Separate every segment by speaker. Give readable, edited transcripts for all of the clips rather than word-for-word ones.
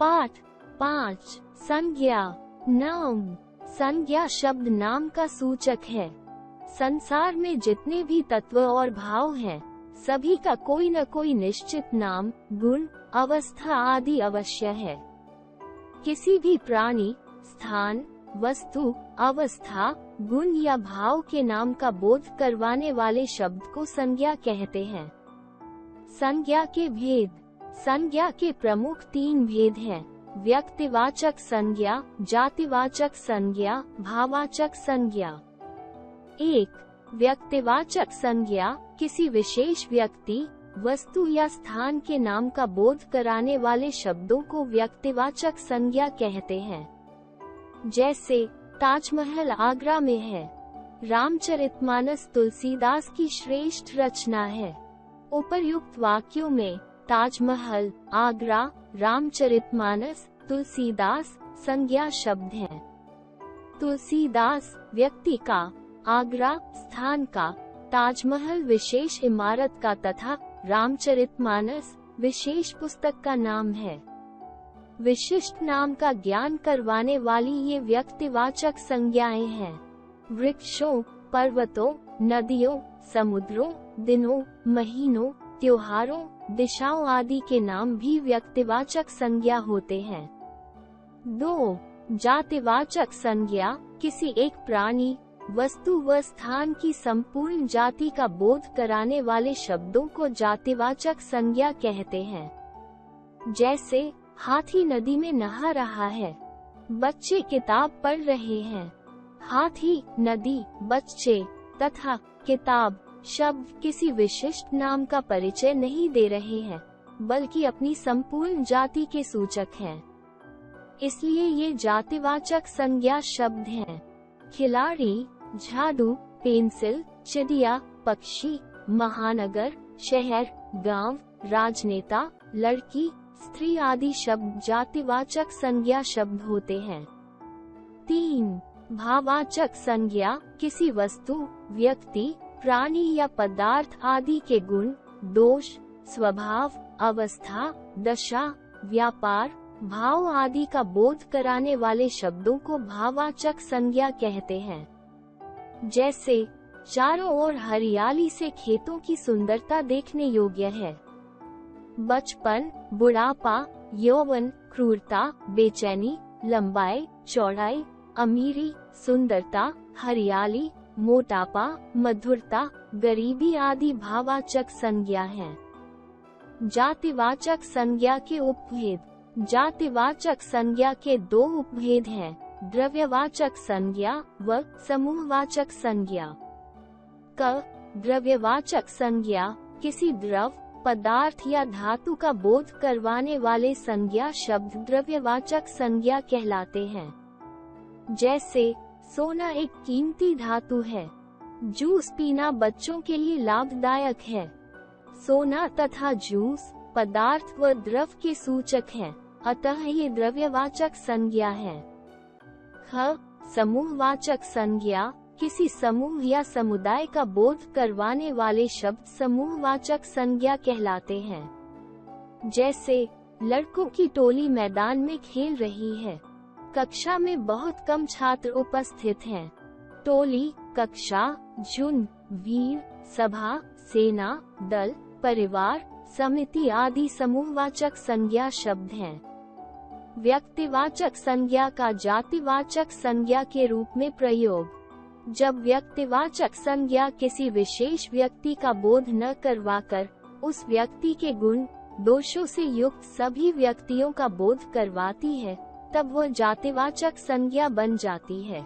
Speaker 1: पाठ 5। संज्ञा। नाउन। संज्ञा शब्द नाम का सूचक है। संसार में जितने भी तत्व और भाव हैं, सभी का कोई न कोई निश्चित नाम, गुण, अवस्था आदि अवश्य है। किसी भी प्राणी, स्थान, वस्तु, अवस्था, गुण या भाव के नाम का बोध करवाने वाले शब्द को संज्ञा कहते हैं। संज्ञा के भेद। संज्ञा के प्रमुख 3 भेद हैं: व्यक्तिवाचक संज्ञा, जातिवाचक संज्ञा, भाववाचक संज्ञा। 1. व्यक्तिवाचक संज्ञा किसी विशेष व्यक्ति, वस्तु या स्थान के नाम का बोध कराने वाले शब्दों को व्यक्तिवाचक संज्ञा कहते हैं। जैसे ताजमहल आगरा में है। रामचरितमानस तुलसीदास की श्रेष्ठ रचना है। उपर्युक्त वाक्यों में ताजमहल, आगरा, रामचरितमानस, तुलसीदास संज्ञा शब्द हैं। तुलसीदास व्यक्ति का, आगरा स्थान का, ताजमहल विशेष इमारत का तथा रामचरितमानस विशेष पुस्तक का नाम है। विशिष्ट नाम का ज्ञान करवाने वाली ये व्यक्तिवाचक संज्ञाएं हैं। वृक्षों, पर्वतों, नदियों, समुद्रों, दिनों, महीनों, त्योहारों, दिशाओं आदि के नाम भी व्यक्तिवाचक संज्ञा होते हैं। 2. जातिवाचक संज्ञा किसी एक प्राणी, वस्तु व स्थान की संपूर्ण जाति का बोध कराने वाले शब्दों को जातिवाचक संज्ञा कहते हैं। जैसे हाथी नदी में नहा रहा है, बच्चे किताब पढ़ रहे हैं। हाथी, नदी, बच्चे तथा किताब शब्द किसी विशिष्ट नाम का परिचय नहीं दे रहे हैं, बल्कि अपनी संपूर्ण जाति के सूचक हैं। इसलिए ये जातिवाचक संज्ञा शब्द हैं। खिलाड़ी, झाड़ू, पेंसिल, चिड़िया, पक्षी, महानगर, शहर, गांव, राजनेता, लड़की, स्त्री आदि शब्द जातिवाचक संज्ञा शब्द होते हैं। 3. भाववाचक संज्ञा किसी वस्तु, व्यक्ति, प्राणी या पदार्थ आदि के गुण, दोष, स्वभाव, अवस्था, दशा, व्यापार, भाव आदि का बोध कराने वाले शब्दों को भाववाचक संज्ञा कहते हैं। जैसे चारों ओर हरियाली से खेतों की सुंदरता देखने योग्य है। बचपन, बुढ़ापा, यौवन, क्रूरता, बेचैनी, लंबाई, चौड़ाई, अमीरी, सुंदरता, हरियाली, मोटापा, मधुरता, गरीबी आदि भाववाचक संज्ञा हैं। जातिवाचक संज्ञा के उपभेद। जातिवाचक संज्ञा के 2 उपभेद हैं: द्रव्यवाचक संज्ञा व समूहवाचक संज्ञा। द्रव्यवाचक संज्ञा किसी द्रव, पदार्थ या धातु का बोध करवाने वाले संज्ञा शब्द द्रव्यवाचक संज्ञा कहलाते हैं। जैसे सोना एक कीमती धातु है। जूस पीना बच्चों के लिए लाभदायक है। सोना तथा जूस पदार्थ व द्रव के सूचक हैं, अतः ये द्रव्यवाचक संज्ञा है। समूहवाचक संज्ञा किसी समूह या समुदाय का बोध करवाने वाले शब्द समूहवाचक संज्ञा कहलाते हैं। जैसे लड़कों की टोली मैदान में खेल रही है। कक्षा में बहुत कम छात्र उपस्थित हैं। टोली, कक्षा, झुंड, वीर, सभा, सेना, दल, परिवार, समिति आदि समूहवाचक संज्ञा शब्द हैं। व्यक्तिवाचक संज्ञा का जातिवाचक संज्ञा के रूप में प्रयोग। जब व्यक्तिवाचक संज्ञा किसी विशेष व्यक्ति का बोध न करवाकर उस व्यक्ति के गुण, दोषों से युक्त सभी व्यक्तियों का बोध करवाती है, तब वह जातिवाचक संज्ञा बन जाती है।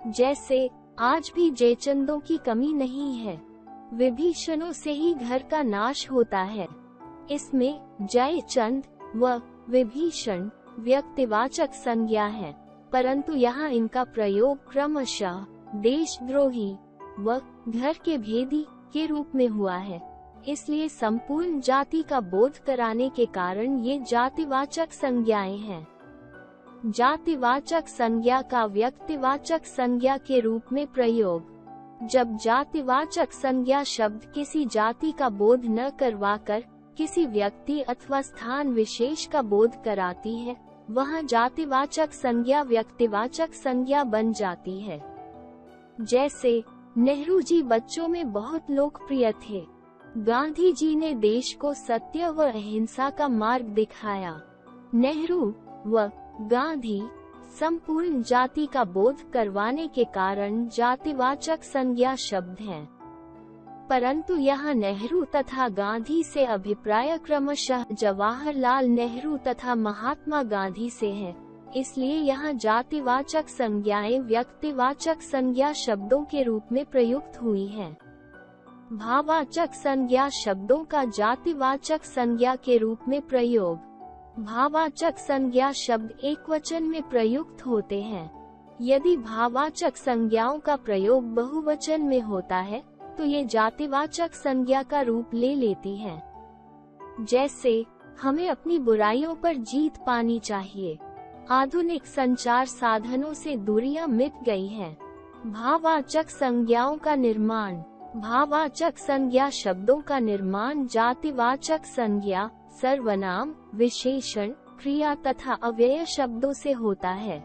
Speaker 1: जैसे आज भी जयचंदों की कमी नहीं है, विभीषणों से ही घर का नाश होता है। इसमें जयचंद व विभीषण व्यक्तिवाचक संज्ञा है, परंतु यहाँ इनका प्रयोग क्रमशः देशद्रोही व घर के भेदी के रूप में हुआ है। इसलिए संपूर्ण जाति का बोध कराने के कारण ये जातिवाचक संज्ञाएं हैं। जातिवाचक संज्ञा का व्यक्तिवाचक संज्ञा के रूप में प्रयोग। जब जातिवाचक संज्ञा शब्द किसी जाति का बोध न करवाकर किसी व्यक्ति अथवा स्थान विशेष का बोध कराती है, वहाँ जातिवाचक संज्ञा व्यक्तिवाचक संज्ञा बन जाती है। जैसे नेहरू जी बच्चों में बहुत लोकप्रिय थे। गांधी जी ने देश को सत्य व अहिंसा का मार्ग दिखाया। नेहरू व गांधी संपूर्ण जाति का बोध करवाने के कारण जातिवाचक संज्ञा शब्द हैं। परंतु यहाँ नेहरू तथा गांधी से अभिप्राय क्रमशः जवाहरलाल नेहरू तथा महात्मा गांधी से है, इसलिए यहाँ जातिवाचक संज्ञाएं व्यक्तिवाचक संज्ञा शब्दों के रूप में प्रयुक्त हुई हैं। भाववाचक संज्ञा शब्दों का जातिवाचक संज्ञा के रूप में प्रयोग। भाववाचक संज्ञा शब्द एकवचन में प्रयुक्त होते हैं। यदि भाववाचक संज्ञाओं का प्रयोग बहुवचन में होता है तो ये जातिवाचक संज्ञा का रूप ले लेती हैं। जैसे हमें अपनी बुराइयों पर जीत पानी चाहिए। आधुनिक संचार साधनों से दूरियां मिट गई हैं। भाववाचक संज्ञाओं का निर्माण। भाववाचक संज्ञा शब्दों का निर्माण जातिवाचक संज्ञा, सर्वनाम, विशेषण, क्रिया तथा अव्यय शब्दों से होता है।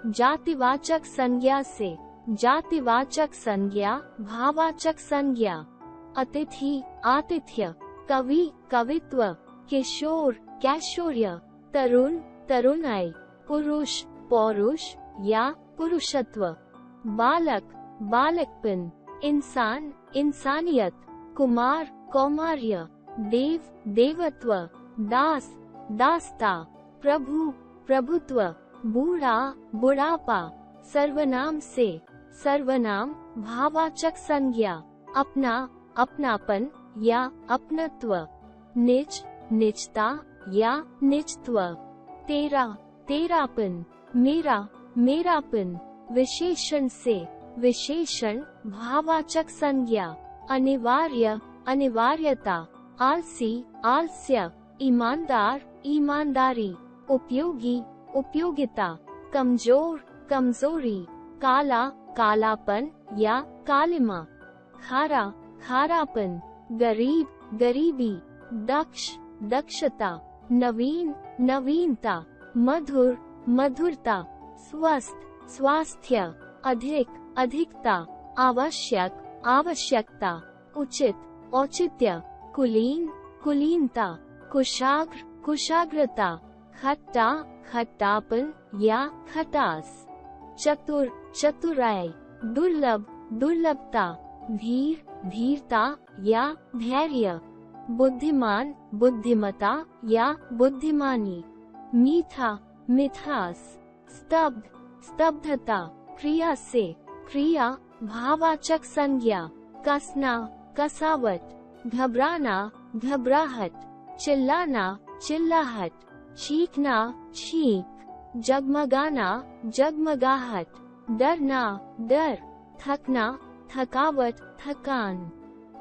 Speaker 1: जातिवाचक संज्ञा से जातिवाचक संज्ञा, भाववाचक संज्ञा। अतिथि, आतिथ्य, कवि, कवित्व, किशोर, कैशोर्य, तरुण, तरुणाई, पुरुष, पौरुष या पुरुषत्व, बालक, बालकपन, इंसान, इंसानियत, कुमार, कौमार्य, देव, देवत्व, दास, दासता, प्रभु, प्रभुत्व, बूढ़ा, बुढ़ापा। सर्वनाम से सर्वनाम, भाववाचक संज्ञा, अपना, अपनापन या अपनत्व, निज, निजता या निजत्व, तेरा, तेरापन, मेरा, मेरापन। विशेषण से विशेषण, भाववाचक संज्ञा, अनिवार्य, अनिवार्यता, आलसी, आलस्य, ईमानदार, ईमानदारी, उपयोगी, उपयोगिता, कमजोर, कमजोरी, काला, कालापन या कालिमा, खारा, खारापन, गरीब, गरीबी, दक्ष, दक्षता, नवीन, नवीनता, मधुर, मधुरता, स्वस्थ, स्वास्थ्य, अधिक, अधिकता, आवश्यक, आवश्यकता, उचित, औचित्य, कुलीन, कुलीनता, कुशाग्र, कुशाग्रता, खट्टा, खट्टापन या खटास, चतुर, चतुराई, दुर्लभ, दुर्लभता, धीर, धीरता या धैर्य, बुद्धिमान, बुद्धिमता या बुद्धिमानी, मीठा, मिठास, स्तब्ध, स्तब्धता। क्रिया से क्रिया, भाववाचक संज्ञा, कसना, कसावट, घबराना, घबराहट, चिल्लाना, चिल्लाहट, चीखना, छींक, जगमगाना, जगमगाहट, डरना, डर, थकना, थकावट, थकान,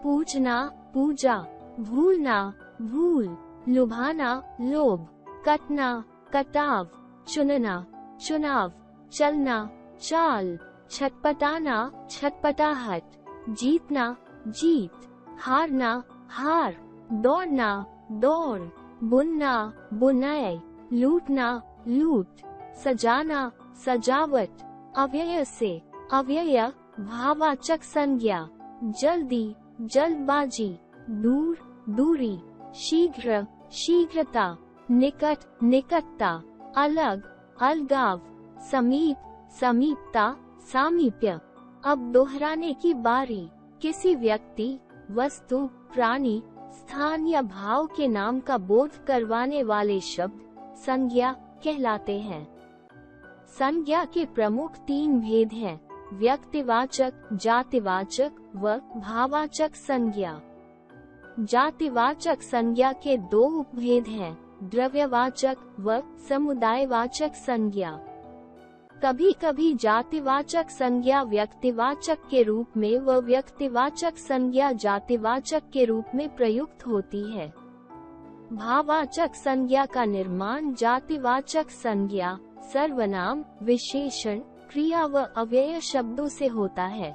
Speaker 1: पूजना, पूजा, भूलना, भूल, लुभाना, लोभ, कटना, कटाव, चुनना, चुनाव, चलना, चाल, छटपटाना, छटपटाहट, जीतना, जीत, हारना, हार, दौड़ना, दौड़, बुनना, बुनाई, लूटना, लूट, सजाना, सजावट। अव्यय से अव्यय, भाववाचक संज्ञा, जल्दी, जल्दबाजी, दूर, दूरी, शीघ्र, शीघ्रता, निकट, निकटता, अलग, अलगाव, समीप, समीपता, सामीप्य। अब दोहराने की बारी। किसी व्यक्ति, वस्तु, प्राणी, स्थान या भाव के नाम का बोध करवाने वाले शब्द संज्ञा कहलाते हैं। संज्ञा के प्रमुख 3 भेद हैं: व्यक्तिवाचक, जातिवाचक व भाववाचक संज्ञा। जातिवाचक संज्ञा के 2 उपभेद हैं: द्रव्यवाचक व समुदायवाचक संज्ञा। कभी कभी जातिवाचक संज्ञा व्यक्तिवाचक के रूप में व व्यक्तिवाचक संज्ञा जातिवाचक के रूप में प्रयुक्त होती है। भाववाचक संज्ञा का निर्माण जातिवाचक संज्ञा, सर्वनाम, विशेषण, क्रिया व अव्यय शब्दों से होता है।